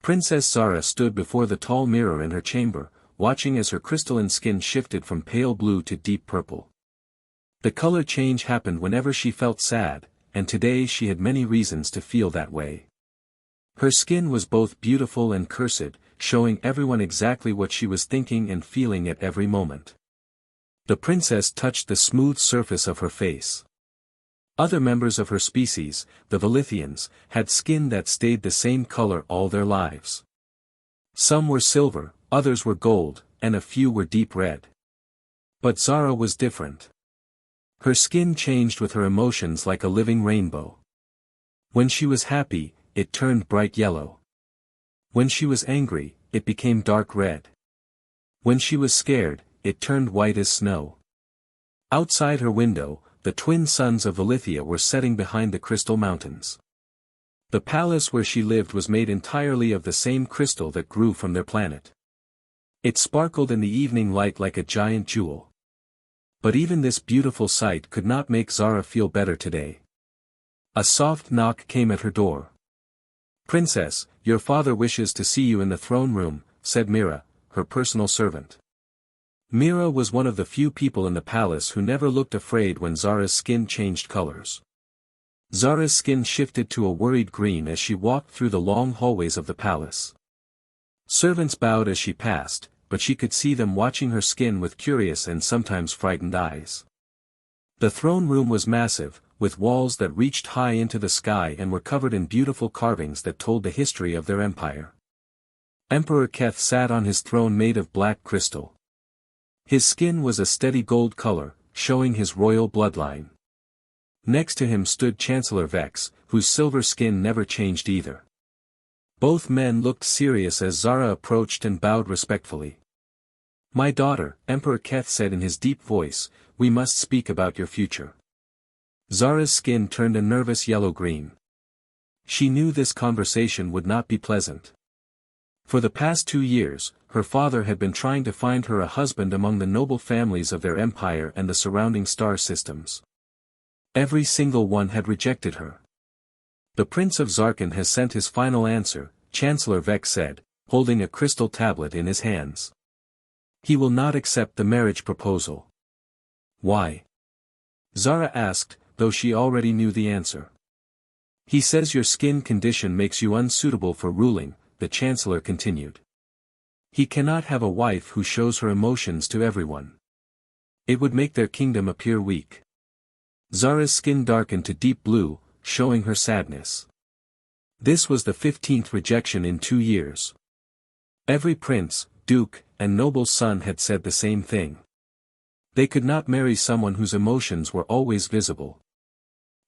Princess Zara stood before the tall mirror in her chamber, watching as her crystalline skin shifted from pale blue to deep purple. The color change happened whenever she felt sad, and today she had many reasons to feel that way. Her skin was both beautiful and cursed, showing everyone exactly what she was thinking and feeling at every moment. The princess touched the smooth surface of her face. Other members of her species, the Velithians, had skin that stayed the same color all their lives. Some were silver, others were gold, and a few were deep red. But Zara was different. Her skin changed with her emotions like a living rainbow. When she was happy, it turned bright yellow. When she was angry, it became dark red. When she was scared, it turned white as snow. Outside her window, the twin suns of Velithia were setting behind the crystal mountains. The palace where she lived was made entirely of the same crystal that grew from their planet. It sparkled in the evening light like a giant jewel. But even this beautiful sight could not make Zara feel better today. A soft knock came at her door. "Princess, your father wishes to see you in the throne room," said Mira, her personal servant. Mira was one of the few people in the palace who never looked afraid when Zara's skin changed colors. Zara's skin shifted to a worried green as she walked through the long hallways of the palace. Servants bowed as she passed, but she could see them watching her skin with curious and sometimes frightened eyes. The throne room was massive, with walls that reached high into the sky and were covered in beautiful carvings that told the history of their empire. Emperor Keth sat on his throne made of black crystal. His skin was a steady gold color, showing his royal bloodline. Next to him stood Chancellor Vex, whose silver skin never changed either. Both men looked serious as Zara approached and bowed respectfully. "My daughter," Emperor Keth said in his deep voice, "we must speak about your future." Zara's skin turned a nervous yellow-green. She knew this conversation would not be pleasant. For the past 2 years, her father had been trying to find her a husband among the noble families of their empire and the surrounding star systems. Every single one had rejected her. "The Prince of Zarkon has sent his final answer," Chancellor Vex said, holding a crystal tablet in his hands. "He will not accept the marriage proposal." "Why?" Zara asked, though she already knew the answer. "He says your skin condition makes you unsuitable for ruling," the Chancellor continued. "He cannot have a wife who shows her emotions to everyone. It would make their kingdom appear weak." Zara's skin darkened to deep blue, showing her sadness. This was the 15th rejection in 2 years. Every prince, duke, and noble's son had said the same thing. They could not marry someone whose emotions were always visible.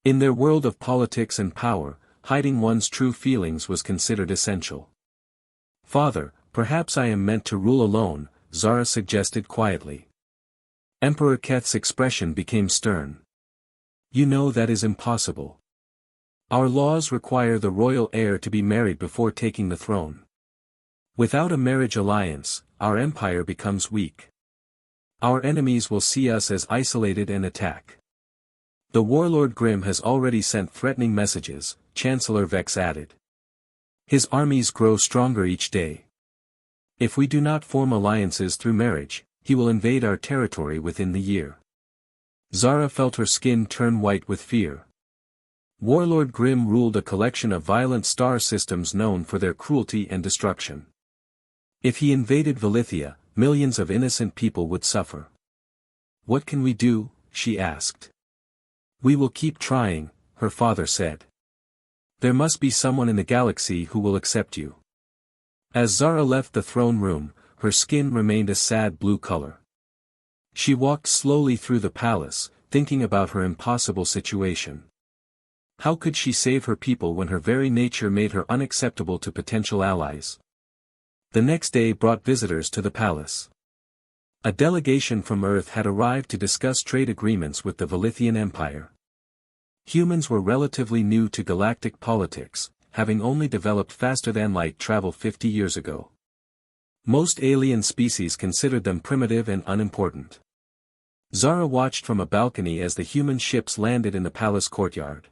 In their world of politics and power, hiding one's true feelings was considered essential. "Father, perhaps I am meant to rule alone," Zara suggested quietly. Emperor Keth's expression became stern. "You know that is impossible. Our laws require the royal heir to be married before taking the throne. Without a marriage alliance, our empire becomes weak. Our enemies will see us as isolated and attack. The warlord Grimm has already sent threatening messages," Chancellor Vex added. "His armies grow stronger each day. If we do not form alliances through marriage, he will invade our territory within the year." Zara felt her skin turn white with fear. Warlord Grimm ruled a collection of violent star systems known for their cruelty and destruction. If he invaded Velithia, millions of innocent people would suffer. "What can we do?" she asked. "We will keep trying," her father said. "There must be someone in the galaxy who will accept you." As Zara left the throne room, her skin remained a sad blue color. She walked slowly through the palace, thinking about her impossible situation. How could she save her people when her very nature made her unacceptable to potential allies? The next day brought visitors to the palace. A delegation from Earth had arrived to discuss trade agreements with the Velithian Empire. Humans were relatively new to galactic politics, having only developed faster-than-light travel 50 years ago. Most alien species considered them primitive and unimportant. Zara watched from a balcony as the human ships landed in the palace courtyard.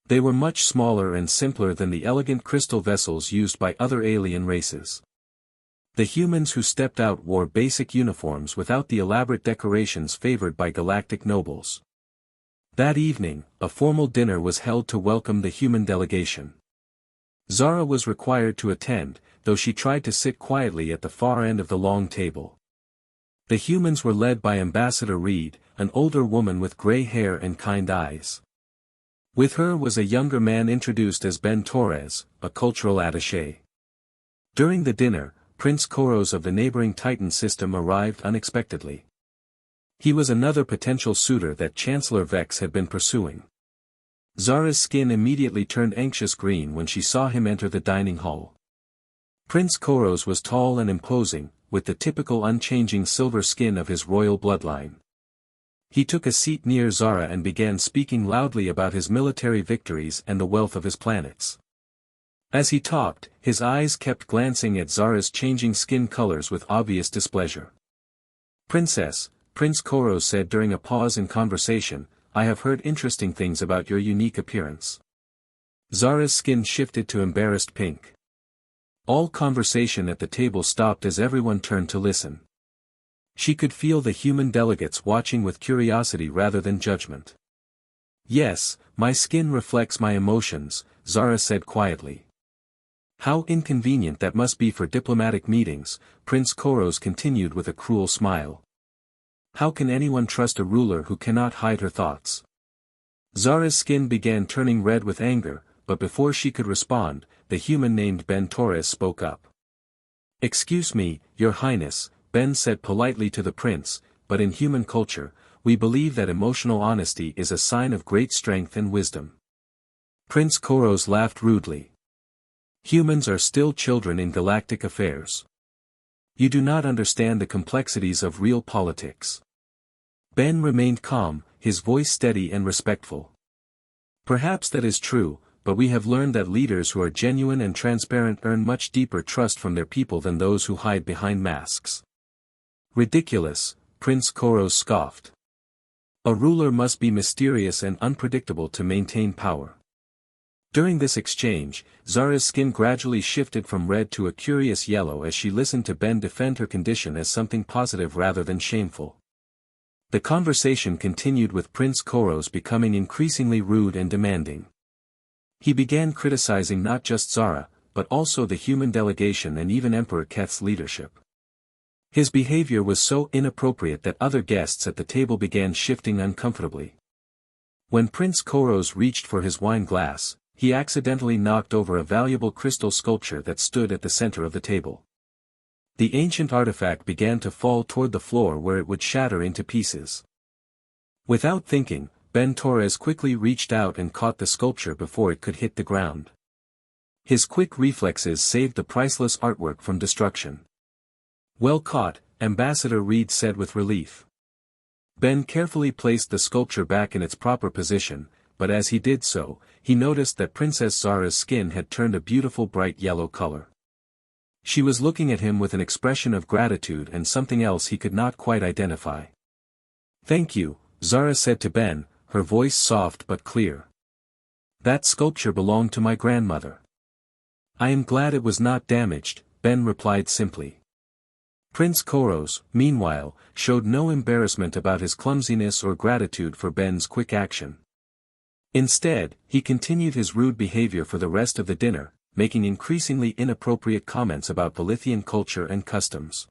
They were much smaller and simpler than the elegant crystal vessels used by other alien races. The humans who stepped out wore basic uniforms without the elaborate decorations favored by galactic nobles. That evening, a formal dinner was held to welcome the human delegation. Zara was required to attend, though she tried to sit quietly at the far end of the long table. The humans were led by Ambassador Reed, an older woman with gray hair and kind eyes. With her was a younger man introduced as Ben Torres, a cultural attaché. During the dinner, Prince Koros of the neighboring Titan system arrived unexpectedly. He was another potential suitor that Chancellor Vex had been pursuing. Zara's skin immediately turned anxious green when she saw him enter the dining hall. Prince Koros was tall and imposing, with the typical unchanging silver skin of his royal bloodline. He took a seat near Zara and began speaking loudly about his military victories and the wealth of his planets. As he talked, his eyes kept glancing at Zara's changing skin colors with obvious displeasure. "Princess," Prince Koros said during a pause in conversation, "I have heard interesting things about your unique appearance." Zara's skin shifted to embarrassed pink. All conversation at the table stopped as everyone turned to listen. She could feel the human delegates watching with curiosity rather than judgment. "Yes, my skin reflects my emotions," Zara said quietly. "How inconvenient that must be for diplomatic meetings," Prince Koros continued with a cruel smile. "How can anyone trust a ruler who cannot hide her thoughts?" Zara's skin began turning red with anger, but before she could respond, the human named Ben Torres spoke up. "Excuse me, Your Highness," Ben said politely to the prince, "but in human culture, we believe that emotional honesty is a sign of great strength and wisdom." Prince Koros laughed rudely. "Humans are still children in galactic affairs. You do not understand the complexities of real politics." Ben remained calm, his voice steady and respectful. "Perhaps that is true, but we have learned that leaders who are genuine and transparent earn much deeper trust from their people than those who hide behind masks." "Ridiculous," Prince Koros scoffed. "A ruler must be mysterious and unpredictable to maintain power." During this exchange, Zara's skin gradually shifted from red to a curious yellow as she listened to Ben defend her condition as something positive rather than shameful. The conversation continued with Prince Koros becoming increasingly rude and demanding. He began criticizing not just Zara, but also the human delegation and even Emperor Keth's leadership. His behavior was so inappropriate that other guests at the table began shifting uncomfortably. When Prince Koros reached for his wine glass, he accidentally knocked over a valuable crystal sculpture that stood at the center of the table. The ancient artifact began to fall toward the floor where it would shatter into pieces. Without thinking, Ben Torres quickly reached out and caught the sculpture before it could hit the ground. His quick reflexes saved the priceless artwork from destruction. "Well caught," Ambassador Reed said with relief. Ben carefully placed the sculpture back in its proper position, but as he did so, he noticed that Princess Zara's skin had turned a beautiful bright yellow color. She was looking at him with an expression of gratitude and something else he could not quite identify. "Thank you," Zara said to Ben, her voice soft but clear. "That sculpture belonged to my grandmother." "I am glad it was not damaged," Ben replied simply. Prince Koros, meanwhile, showed no embarrassment about his clumsiness or gratitude for Ben's quick action. Instead, he continued his rude behavior for the rest of the dinner, making increasingly inappropriate comments about Balithian culture and customs.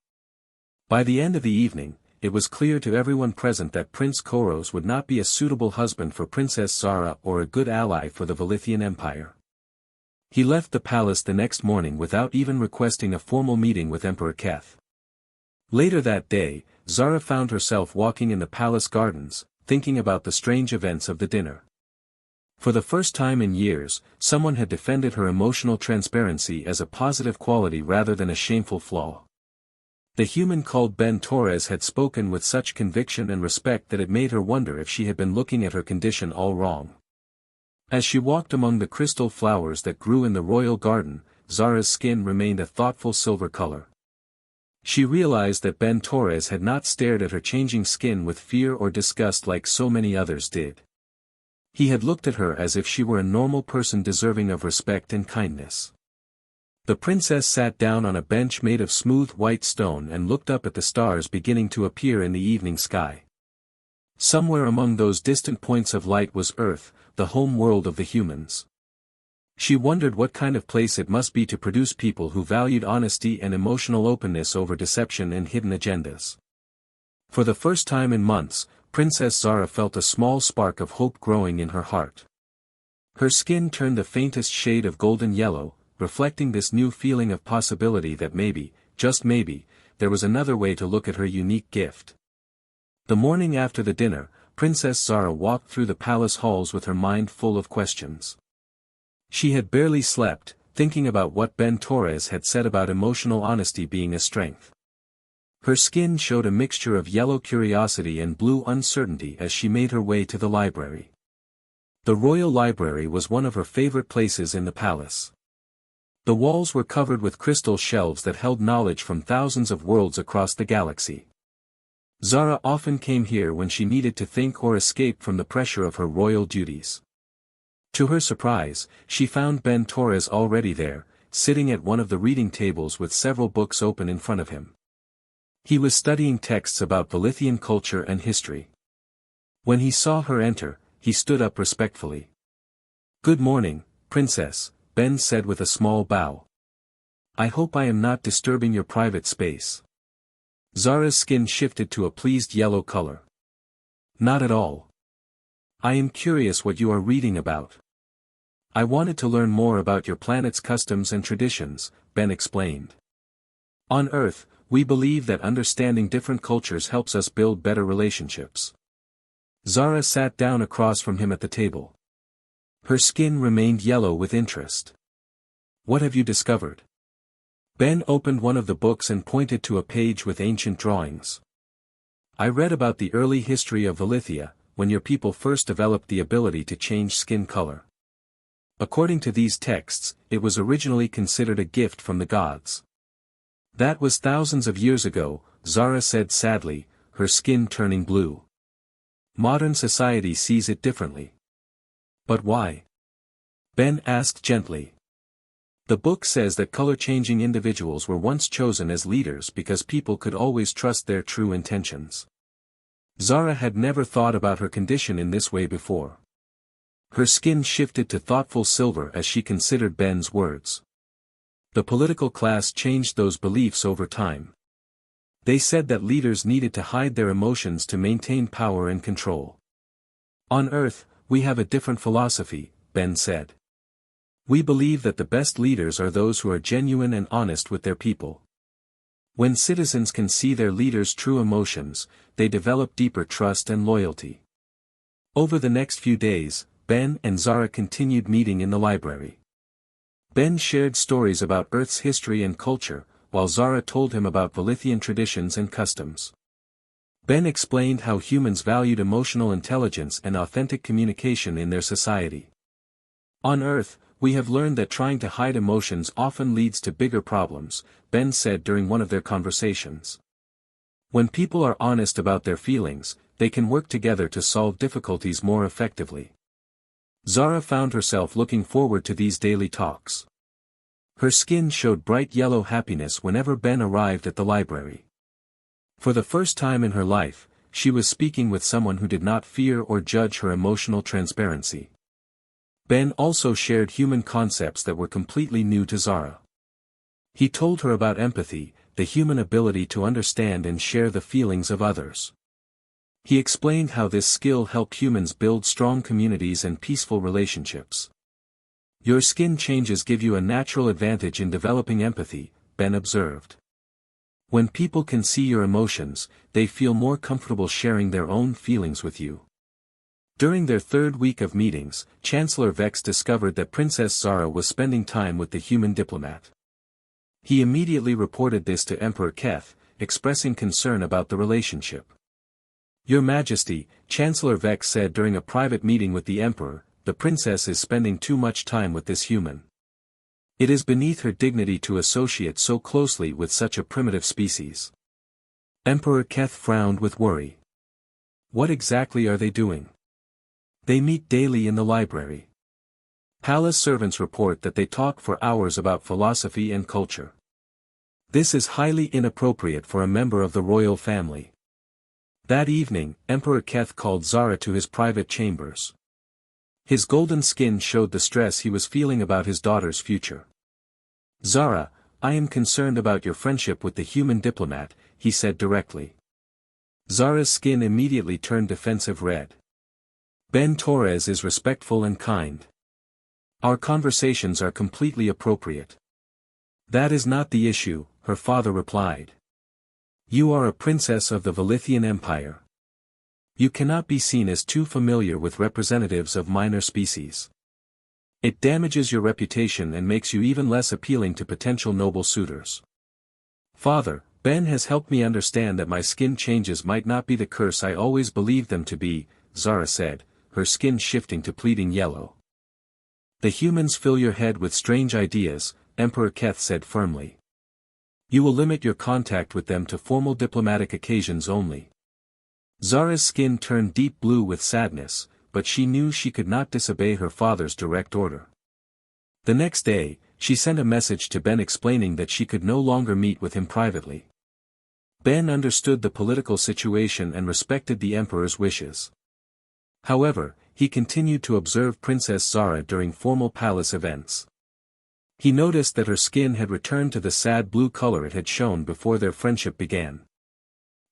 By the end of the evening, it was clear to everyone present that Prince Koros would not be a suitable husband for Princess Zara or a good ally for the Balithian Empire. He left the palace the next morning without even requesting a formal meeting with Emperor Keth. Later that day, Zara found herself walking in the palace gardens, thinking about the strange events of the dinner. For the first time in years, someone had defended her emotional transparency as a positive quality rather than a shameful flaw. The human called Ben Torres had spoken with such conviction and respect that it made her wonder if she had been looking at her condition all wrong. As she walked among the crystal flowers that grew in the royal garden, Zara's skin remained a thoughtful silver color. She realized that Ben Torres had not stared at her changing skin with fear or disgust like so many others did. He had looked at her as if she were a normal person deserving of respect and kindness. The princess sat down on a bench made of smooth white stone and looked up at the stars beginning to appear in the evening sky. Somewhere among those distant points of light was Earth, the home world of the humans. She wondered what kind of place it must be to produce people who valued honesty and emotional openness over deception and hidden agendas. For the first time in months, Princess Zara felt a small spark of hope growing in her heart. Her skin turned the faintest shade of golden yellow, reflecting this new feeling of possibility that maybe, just maybe, there was another way to look at her unique gift. The morning after the dinner, Princess Zara walked through the palace halls with her mind full of questions. She had barely slept, thinking about what Ben Torres had said about emotional honesty being a strength. Her skin showed a mixture of yellow curiosity and blue uncertainty as she made her way to the library. The royal library was one of her favorite places in the palace. The walls were covered with crystal shelves that held knowledge from thousands of worlds across the galaxy. Zara often came here when she needed to think or escape from the pressure of her royal duties. To her surprise, she found Ben Torres already there, sitting at one of the reading tables with several books open in front of him. He was studying texts about Valithian culture and history. When he saw her enter, he stood up respectfully. "Good morning, Princess," Ben said with a small bow. "I hope I am not disturbing your private space." Zara's skin shifted to a pleased yellow color. "Not at all. I am curious what you are reading about." "I wanted to learn more about your planet's customs and traditions," Ben explained. "On Earth, we believe that understanding different cultures helps us build better relationships." Zara sat down across from him at the table. Her skin remained yellow with interest. "What have you discovered?" Ben opened one of the books and pointed to a page with ancient drawings. "I read about the early history of Valithia, when your people first developed the ability to change skin color. According to these texts, it was originally considered a gift from the gods." "That was thousands of years ago," Zara said sadly, her skin turning blue. "Modern society sees it differently." "But why?" Ben asked gently. "The book says that color-changing individuals were once chosen as leaders because people could always trust their true intentions." Zara had never thought about her condition in this way before. Her skin shifted to thoughtful silver as she considered Ben's words. The political class changed those beliefs over time. They said that leaders needed to hide their emotions to maintain power and control. "On Earth, we have a different philosophy," Ben said. "We believe that the best leaders are those who are genuine and honest with their people. When citizens can see their leaders' true emotions, they develop deeper trust and loyalty." Over the next few days, Ben and Zara continued meeting in the library. Ben shared stories about Earth's history and culture, while Zara told him about Valithian traditions and customs. Ben explained how humans valued emotional intelligence and authentic communication in their society. "On Earth, we have learned that trying to hide emotions often leads to bigger problems," Ben said during one of their conversations. "When people are honest about their feelings, they can work together to solve difficulties more effectively." Zara found herself looking forward to these daily talks. Her skin showed bright yellow happiness whenever Ben arrived at the library. For the first time in her life, she was speaking with someone who did not fear or judge her emotional transparency. Ben also shared human concepts that were completely new to Zara. He told her about empathy, the human ability to understand and share the feelings of others. He explained how this skill helped humans build strong communities and peaceful relationships. "Your skin changes give you a natural advantage in developing empathy," Ben observed. "When people can see your emotions, they feel more comfortable sharing their own feelings with you." During their third week of meetings, Chancellor Vex discovered that Princess Zara was spending time with the human diplomat. He immediately reported this to Emperor Keth, expressing concern about the relationship. "Your Majesty," Chancellor Vex said during a private meeting with the Emperor, "the princess is spending too much time with this human. It is beneath her dignity to associate so closely with such a primitive species." Emperor Keth frowned with worry. "What exactly are they doing?" They meet daily in the library. Palace servants report that they talk for hours about philosophy and culture. This is highly inappropriate for a member of the royal family. That evening, Emperor Keth called Zara to his private chambers. His golden skin showed the stress he was feeling about his daughter's future. "Zara, I am concerned about your friendship with the human diplomat," he said directly. Zara's skin immediately turned defensive red. "Ben Torres is respectful and kind. Our conversations are completely appropriate." "That is not the issue," her father replied. "You are a princess of the Velithian Empire. You cannot be seen as too familiar with representatives of minor species. It damages your reputation and makes you even less appealing to potential noble suitors." "Father, Ben has helped me understand that my skin changes might not be the curse I always believed them to be," Zara said, her skin shifting to pleading yellow. "The humans fill your head with strange ideas," Emperor Keth said firmly. "You will limit your contact with them to formal diplomatic occasions only." Zara's skin turned deep blue with sadness, but she knew she could not disobey her father's direct order. The next day, she sent a message to Ben explaining that she could no longer meet with him privately. Ben understood the political situation and respected the emperor's wishes. However, he continued to observe Princess Zara during formal palace events. He noticed that her skin had returned to the sad blue color it had shown before their friendship began.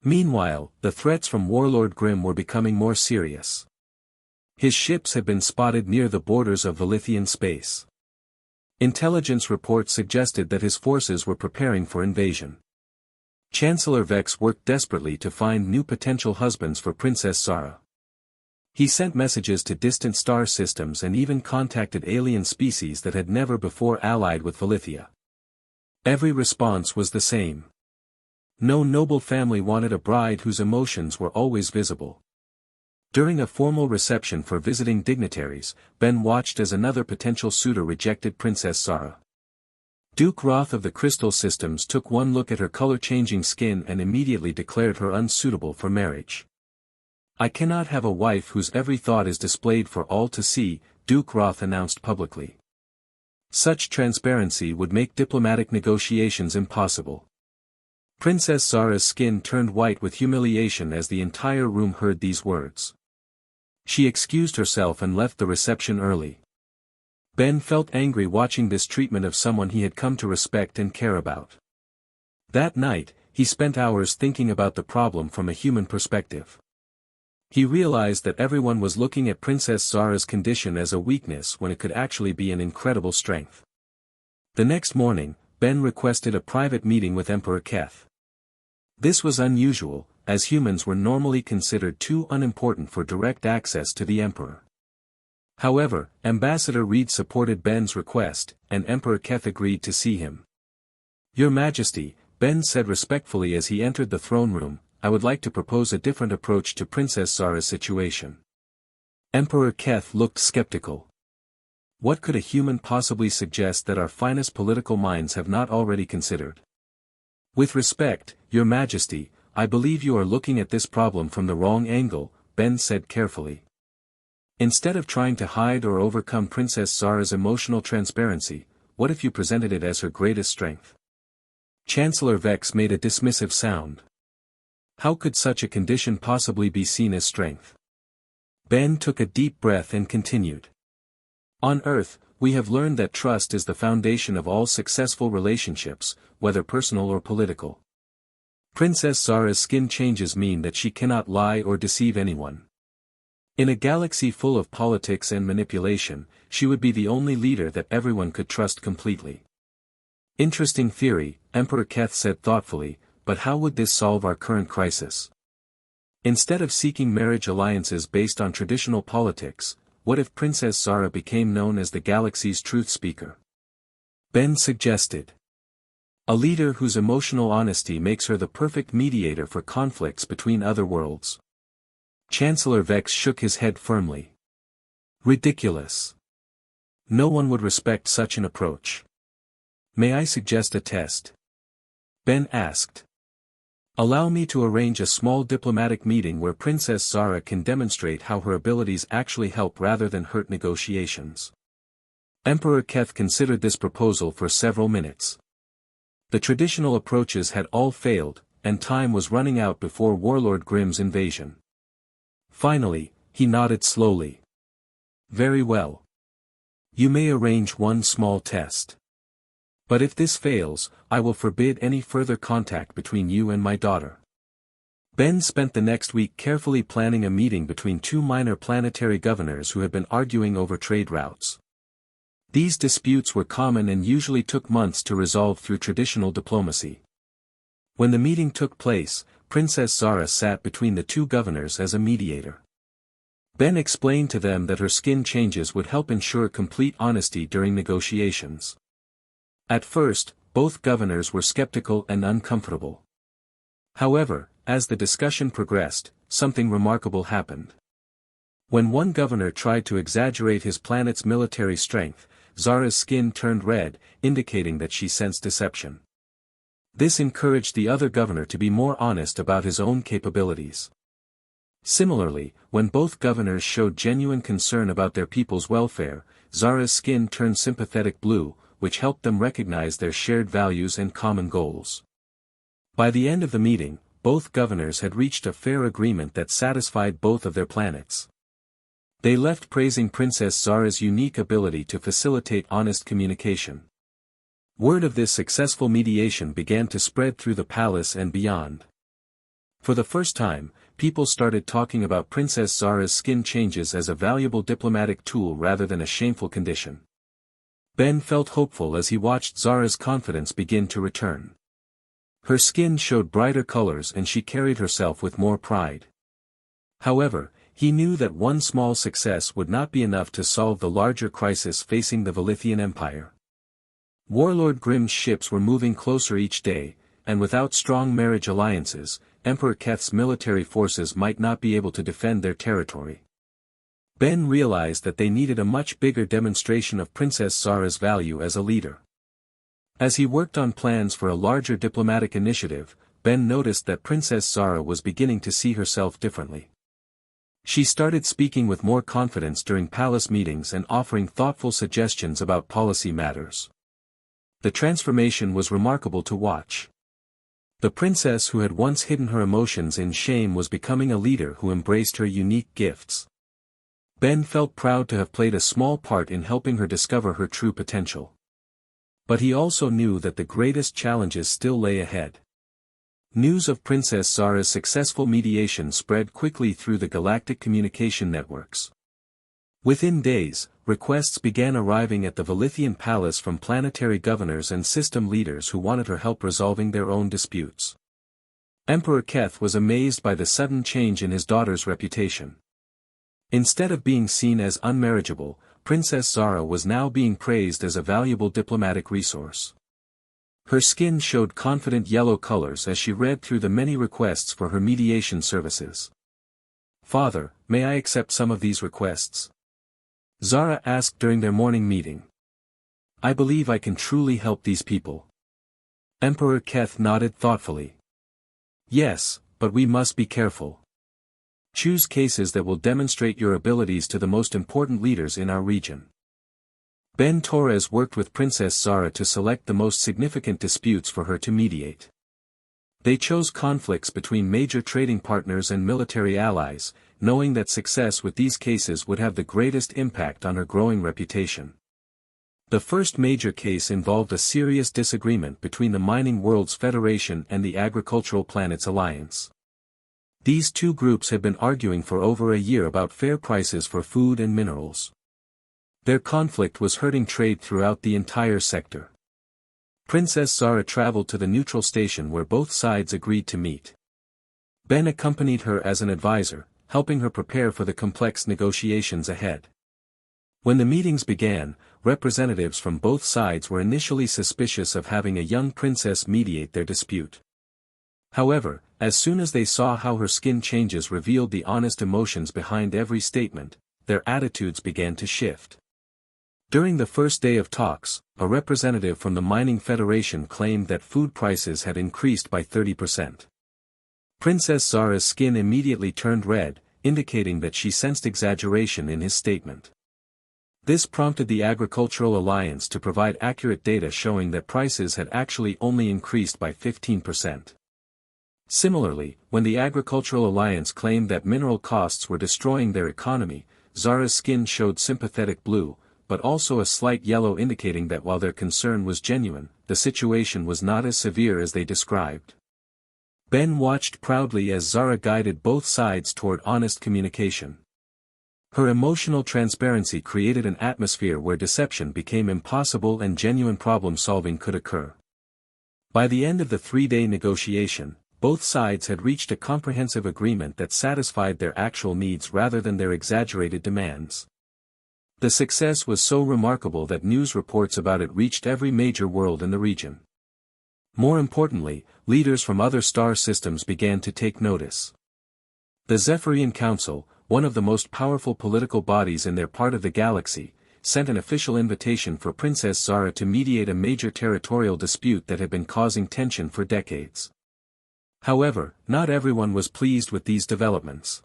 Meanwhile, the threats from Warlord Grimm were becoming more serious. His ships had been spotted near the borders of Velithian space. Intelligence reports suggested that his forces were preparing for invasion. Chancellor Vex worked desperately to find new potential husbands for Princess Zara. He sent messages to distant star systems and even contacted alien species that had never before allied with Velithia. Every response was the same. No noble family wanted a bride whose emotions were always visible. During a formal reception for visiting dignitaries, Ben watched as another potential suitor rejected Princess Zara. Duke Roth of the Crystal Systems took one look at her color-changing skin and immediately declared her unsuitable for marriage. "I cannot have a wife whose every thought is displayed for all to see," Duke Roth announced publicly. Such transparency would make diplomatic negotiations impossible. Princess Zara's skin turned white with humiliation as the entire room heard these words. She excused herself and left the reception early. Ben felt angry watching this treatment of someone he had come to respect and care about. That night, he spent hours thinking about the problem from a human perspective. He realized that everyone was looking at Princess Zara's condition as a weakness when it could actually be an incredible strength. The next morning, Ben requested a private meeting with Emperor Keth. This was unusual, as humans were normally considered too unimportant for direct access to the Emperor. However, Ambassador Reed supported Ben's request, and Emperor Keth agreed to see him. "Your Majesty," Ben said respectfully as he entered the throne room, "I would like to propose a different approach to Princess Zara's situation." Emperor Keth looked skeptical. What could a human possibly suggest that our finest political minds have not already considered? "With respect, Your Majesty, I believe you are looking at this problem from the wrong angle," Ben said carefully. "Instead of trying to hide or overcome Princess Zara's emotional transparency, what if you presented it as her greatest strength?" Chancellor Vex made a dismissive sound. How could such a condition possibly be seen as strength? Ben took a deep breath and continued. "On Earth, we have learned that trust is the foundation of all successful relationships, whether personal or political. Princess Zara's skin changes mean that she cannot lie or deceive anyone. In a galaxy full of politics and manipulation, she would be the only leader that everyone could trust completely." "Interesting theory," Emperor Keth said thoughtfully, "but how would this solve our current crisis? Instead of seeking marriage alliances based on traditional politics, what if Princess Zara became known as the galaxy's truth speaker?" Ben suggested. "A leader whose emotional honesty makes her the perfect mediator for conflicts between other worlds." Chancellor Vex shook his head firmly. "Ridiculous. No one would respect such an approach." "May I suggest a test?" Ben asked. Allow me to arrange a small diplomatic meeting where Princess Zara can demonstrate how her abilities actually help rather than hurt negotiations. Emperor Keth considered this proposal for several minutes. The traditional approaches had all failed, and time was running out before Warlord Grimm's invasion. Finally, he nodded slowly. Very well. You may arrange one small test. But if this fails, I will forbid any further contact between you and my daughter. Ben spent the next week carefully planning a meeting between two minor planetary governors who had been arguing over trade routes. These disputes were common and usually took months to resolve through traditional diplomacy. When the meeting took place, Princess Zara sat between the two governors as a mediator. Ben explained to them that her skin changes would help ensure complete honesty during negotiations. At first, both governors were skeptical and uncomfortable. However, as the discussion progressed, something remarkable happened. When one governor tried to exaggerate his planet's military strength, Zara's skin turned red, indicating that she sensed deception. This encouraged the other governor to be more honest about his own capabilities. Similarly, when both governors showed genuine concern about their people's welfare, Zara's skin turned sympathetic blue, which helped them recognize their shared values and common goals. By the end of the meeting, both governors had reached a fair agreement that satisfied both of their planets. They left praising Princess Zara's unique ability to facilitate honest communication. Word of this successful mediation began to spread through the palace and beyond. For the first time, people started talking about Princess Zara's skin changes as a valuable diplomatic tool rather than a shameful condition. Ben felt hopeful as he watched Zara's confidence begin to return. Her skin showed brighter colors and she carried herself with more pride. However, he knew that one small success would not be enough to solve the larger crisis facing the Velithian Empire. Warlord Grimm's ships were moving closer each day, and without strong marriage alliances, Emperor Keth's military forces might not be able to defend their territory. Ben realized that they needed a much bigger demonstration of Princess Zara's value as a leader. As he worked on plans for a larger diplomatic initiative, Ben noticed that Princess Zara was beginning to see herself differently. She started speaking with more confidence during palace meetings and offering thoughtful suggestions about policy matters. The transformation was remarkable to watch. The princess who had once hidden her emotions in shame was becoming a leader who embraced her unique gifts. Ben felt proud to have played a small part in helping her discover her true potential. But he also knew that the greatest challenges still lay ahead. News of Princess Zara's successful mediation spread quickly through the galactic communication networks. Within days, requests began arriving at the Velithian Palace from planetary governors and system leaders who wanted her help resolving their own disputes. Emperor Keth was amazed by the sudden change in his daughter's reputation. Instead of being seen as unmarriageable, Princess Zara was now being praised as a valuable diplomatic resource. Her skin showed confident yellow colors as she read through the many requests for her mediation services. "Father, may I accept some of these requests?" Zara asked during their morning meeting. "I believe I can truly help these people." Emperor Keth nodded thoughtfully. "Yes, but we must be careful. Choose cases that will demonstrate your abilities to the most important leaders in our region." Ben Torres worked with Princess Zara to select the most significant disputes for her to mediate. They chose conflicts between major trading partners and military allies, knowing that success with these cases would have the greatest impact on her growing reputation. The first major case involved a serious disagreement between the Mining Worlds Federation and the Agricultural Planets Alliance. These two groups had been arguing for over a year about fair prices for food and minerals. Their conflict was hurting trade throughout the entire sector. Princess Zara traveled to the neutral station where both sides agreed to meet. Ben accompanied her as an advisor, helping her prepare for the complex negotiations ahead. When the meetings began, representatives from both sides were initially suspicious of having a young princess mediate their dispute. However, as soon as they saw how her skin changes revealed the honest emotions behind every statement, their attitudes began to shift. During the first day of talks, a representative from the Mining Federation claimed that food prices had increased by 30%. Princess Zara's skin immediately turned red, indicating that she sensed exaggeration in his statement. This prompted the Agricultural Alliance to provide accurate data showing that prices had actually only increased by 15%. Similarly, when the Agricultural Alliance claimed that mineral costs were destroying their economy, Zara's skin showed sympathetic blue, but also a slight yellow, indicating that while their concern was genuine, the situation was not as severe as they described. Ben watched proudly as Zara guided both sides toward honest communication. Her emotional transparency created an atmosphere where deception became impossible and genuine problem-solving could occur. By the end of the 3-day negotiation, both sides had reached a comprehensive agreement that satisfied their actual needs rather than their exaggerated demands. The success was so remarkable that news reports about it reached every major world in the region. More importantly, leaders from other star systems began to take notice. The Zephyrian Council, one of the most powerful political bodies in their part of the galaxy, sent an official invitation for Princess Zara to mediate a major territorial dispute that had been causing tension for decades. However, not everyone was pleased with these developments.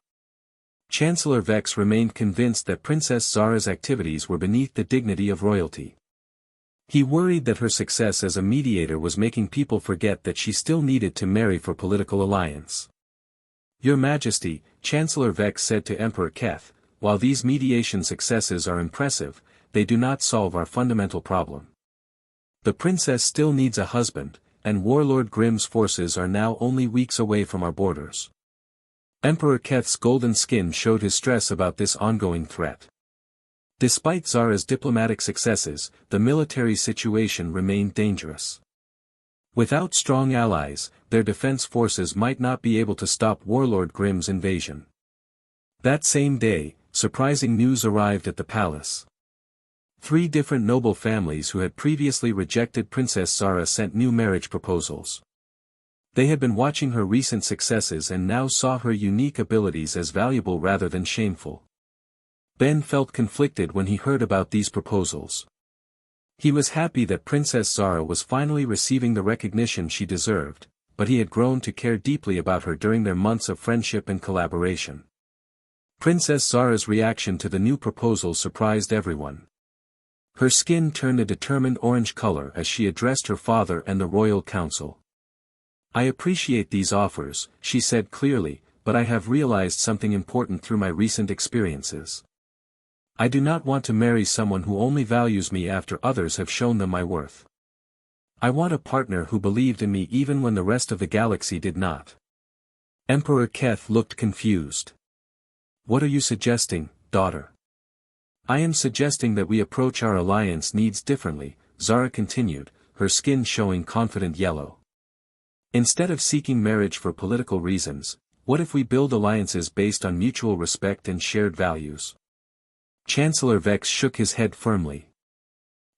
Chancellor Vex remained convinced that Princess Zara's activities were beneath the dignity of royalty. He worried that her success as a mediator was making people forget that she still needed to marry for political alliance. Your Majesty, Chancellor Vex said to Emperor Keth, while these mediation successes are impressive, they do not solve our fundamental problem. The princess still needs a husband, and Warlord Grimm's forces are now only weeks away from our borders. Emperor Keth's golden skin showed his stress about this ongoing threat. Despite Zara's diplomatic successes, the military situation remained dangerous. Without strong allies, their defense forces might not be able to stop Warlord Grimm's invasion. That same day, surprising news arrived at the palace. 3 different noble families who had previously rejected Princess Zara sent new marriage proposals. They had been watching her recent successes and now saw her unique abilities as valuable rather than shameful. Ben felt conflicted when he heard about these proposals. He was happy that Princess Zara was finally receiving the recognition she deserved, but he had grown to care deeply about her during their months of friendship and collaboration. Princess Zara's reaction to the new proposal surprised everyone. Her skin turned a determined orange color as she addressed her father and the royal council. I appreciate these offers, she said clearly, but I have realized something important through my recent experiences. I do not want to marry someone who only values me after others have shown them my worth. I want a partner who believed in me even when the rest of the galaxy did not. Emperor Keth looked confused. What are you suggesting, daughter? I am suggesting that we approach our alliance needs differently, Zara continued, her skin showing confident yellow. Instead of seeking marriage for political reasons, what if we build alliances based on mutual respect and shared values? Chancellor Vex shook his head firmly.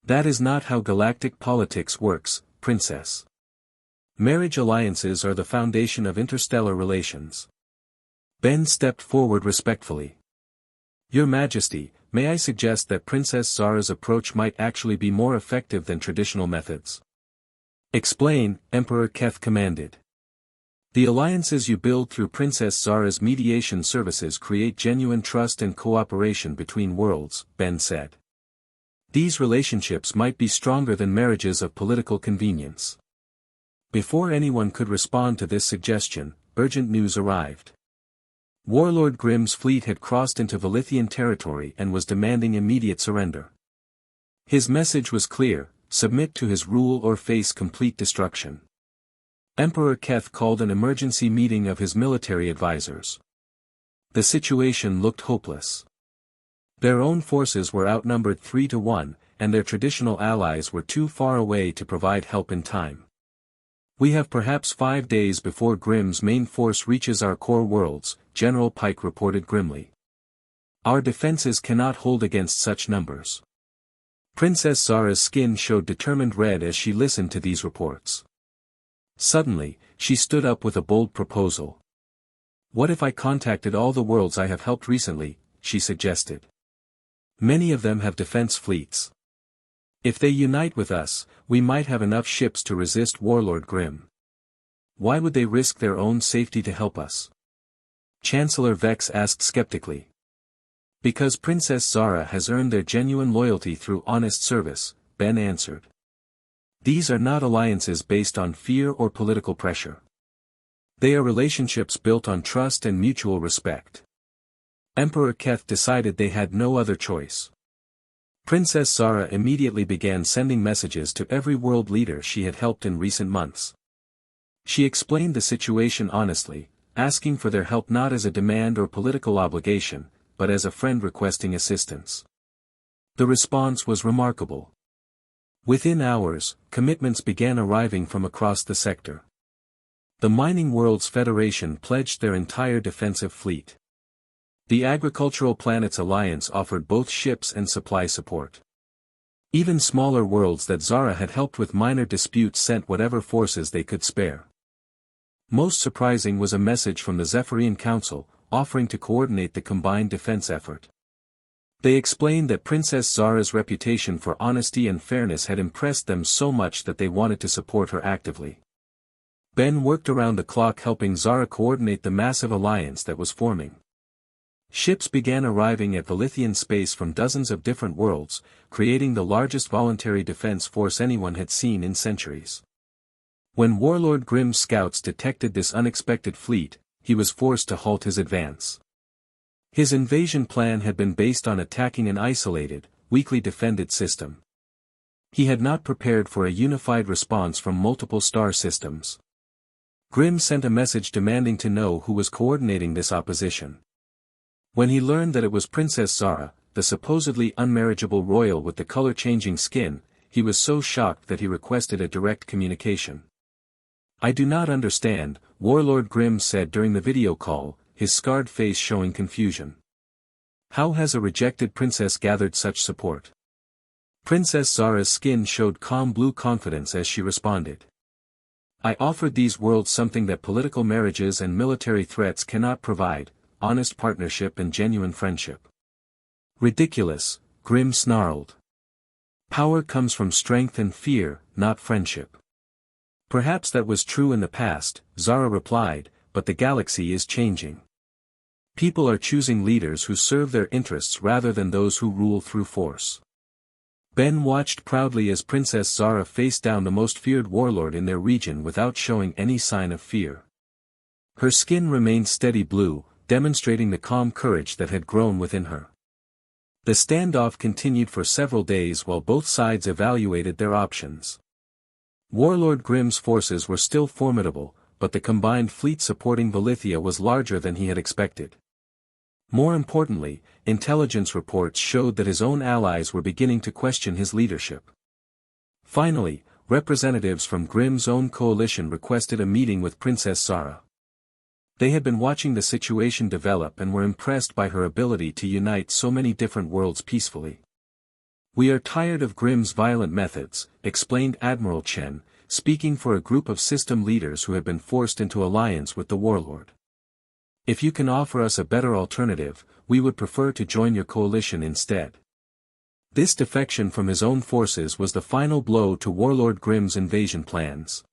That is not how galactic politics works, Princess. Marriage alliances are the foundation of interstellar relations. Ben stepped forward respectfully. Your Majesty, may I suggest that Princess Zara's approach might actually be more effective than traditional methods? Explain, Emperor Keth commanded. The alliances you build through Princess Zara's mediation services create genuine trust and cooperation between worlds, Ben said. These relationships might be stronger than marriages of political convenience. Before anyone could respond to this suggestion, urgent news arrived. Warlord Grimm's fleet had crossed into Velithian territory and was demanding immediate surrender. His message was clear: submit to his rule or face complete destruction. Emperor Keth called an emergency meeting of his military advisors. The situation looked hopeless. Their own forces were outnumbered 3-1, and their traditional allies were too far away to provide help in time. We have perhaps 5 days before Grimm's main force reaches our core worlds, General Pike reported grimly. Our defenses cannot hold against such numbers. Princess Zara's skin showed determined red as she listened to these reports. Suddenly, she stood up with a bold proposal. What if I contacted all the worlds I have helped recently, she suggested. Many of them have defense fleets. If they unite with us, we might have enough ships to resist Warlord Grimm. Why would they risk their own safety to help us? Chancellor Vex asked skeptically. Because Princess Zara has earned their genuine loyalty through honest service, Ben answered. These are not alliances based on fear or political pressure. They are relationships built on trust and mutual respect. Emperor Keth decided they had no other choice. Princess Zara immediately began sending messages to every world leader she had helped in recent months. She explained the situation honestly, asking for their help not as a demand or political obligation, but as a friend requesting assistance. The response was remarkable. Within hours, commitments began arriving from across the sector. The Mining Worlds Federation pledged their entire defensive fleet. The Agricultural Planets Alliance offered both ships and supply support. Even smaller worlds that Zara had helped with minor disputes sent whatever forces they could spare. Most surprising was a message from the Zephyrian Council, offering to coordinate the combined defense effort. They explained that Princess Zara's reputation for honesty and fairness had impressed them so much that they wanted to support her actively. Ben worked around the clock helping Zara coordinate the massive alliance that was forming. Ships began arriving at Velithian space from dozens of different worlds, creating the largest voluntary defense force anyone had seen in centuries. When Warlord Grimm's scouts detected this unexpected fleet, he was forced to halt his advance. His invasion plan had been based on attacking an isolated, weakly defended system. He had not prepared for a unified response from multiple star systems. Grimm sent a message demanding to know who was coordinating this opposition. When he learned that it was Princess Zara, the supposedly unmarriageable royal with the color-changing skin, he was so shocked that he requested a direct communication. I do not understand, Warlord Grimm said during the video call, his scarred face showing confusion. How has a rejected princess gathered such support? Princess Zara's skin showed calm blue confidence as she responded. I offered these worlds something that political marriages and military threats cannot provide, honest partnership and genuine friendship. Ridiculous, Grimm snarled. Power comes from strength and fear, not friendship. Perhaps that was true in the past, Zara replied, but the galaxy is changing. People are choosing leaders who serve their interests rather than those who rule through force. Ben watched proudly as Princess Zara faced down the most feared warlord in their region without showing any sign of fear. Her skin remained steady blue, demonstrating the calm courage that had grown within her. The standoff continued for several days while both sides evaluated their options. Warlord Grimm's forces were still formidable, but the combined fleet supporting Velithia was larger than he had expected. More importantly, intelligence reports showed that his own allies were beginning to question his leadership. Finally, representatives from Grimm's own coalition requested a meeting with Princess Zara. They had been watching the situation develop and were impressed by her ability to unite so many different worlds peacefully. We are tired of Grimm's violent methods, explained Admiral Chen, speaking for a group of system leaders who had been forced into alliance with the warlord. If you can offer us a better alternative, we would prefer to join your coalition instead. This defection from his own forces was the final blow to Warlord Grimm's invasion plans.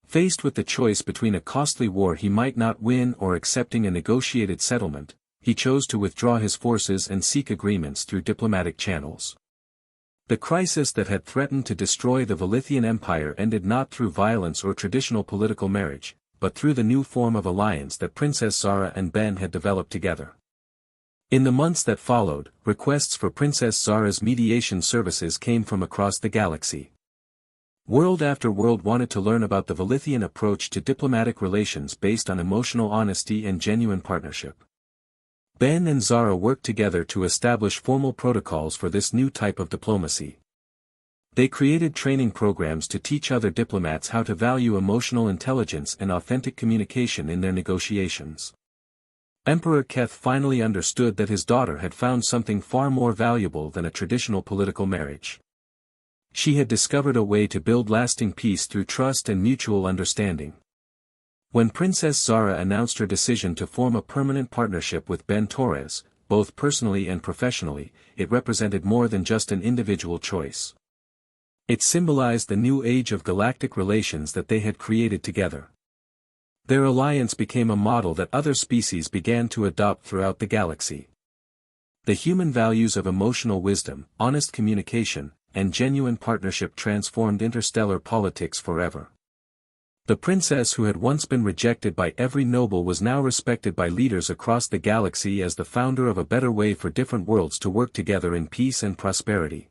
Faced with the choice between a costly war he might not win or accepting a negotiated settlement, he chose to withdraw his forces and seek agreements through diplomatic channels. The crisis that had threatened to destroy the Velithian Empire ended not through violence or traditional political marriage, but through the new form of alliance that Princess Zara and Ben had developed together. In the months that followed, requests for Princess Zara's mediation services came from across the galaxy. World after world wanted to learn about the Velithian approach to diplomatic relations based on emotional honesty and genuine partnership. Ben and Zara worked together to establish formal protocols for this new type of diplomacy. They created training programs to teach other diplomats how to value emotional intelligence and authentic communication in their negotiations. Emperor Keth finally understood that his daughter had found something far more valuable than a traditional political marriage. She had discovered a way to build lasting peace through trust and mutual understanding. When Princess Zara announced her decision to form a permanent partnership with Ben Torres, both personally and professionally, it represented more than just an individual choice. It symbolized the new age of galactic relations that they had created together. Their alliance became a model that other species began to adopt throughout the galaxy. The human values of emotional wisdom, honest communication, and genuine partnership transformed interstellar politics forever. The princess who had once been rejected by every noble was now respected by leaders across the galaxy as the founder of a better way for different worlds to work together in peace and prosperity.